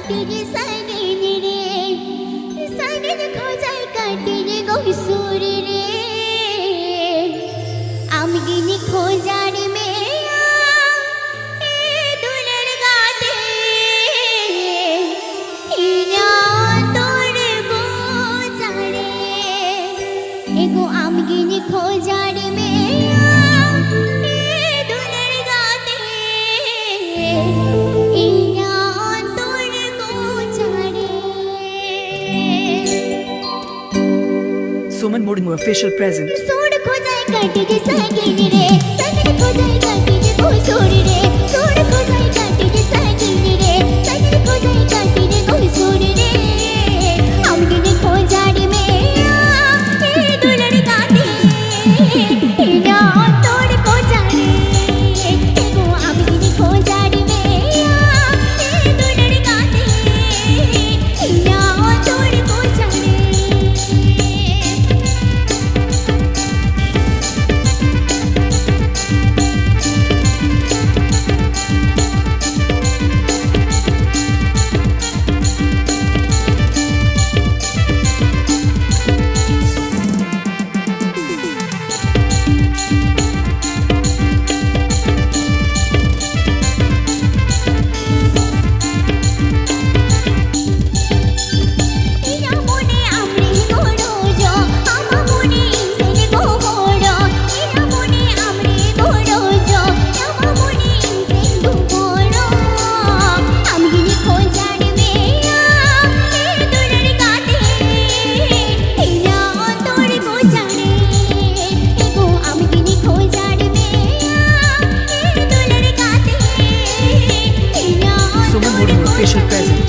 काटे रे सागिन रे सागिन खोजाय काटे रे गौसुर रे आमगिनी खोजार मेया ए दुलेर गाते इना तोर गोजारे एगो आमगिनी खोजार मेया ए दुलेर गाते इना तोर गोजारे Suman Murmu official present. सोड़ खोजाय काटे रे सागिन रे सागिन खोजाय काटे रे गौसुर रे सोड़ खोजाय काटे रे सागिन रे सागिन खोजाय काटे रे गौसुर रे आमगिनी खोजार मेया ए दुलेर गाते इना तोर गोजारे एगो आमगिनी खोजार मेया ए दुलेर गाते इना तोर गोजारे ইয়া মনে আমরে গড়োজো আমা মনে ইনসেন গোবড়ো ইয়া মনে আমরে গড়োজো আমা মনে ইনসেন গোবড়ো আমগিনি খোঁজার মেয়া এ দুলের গাতে ইনা তোর গোজারে এগো আমগিনি খোঁজার মেয়া এ দুলের গাতে ইনা Suman তোর Murmu official গোজারে present.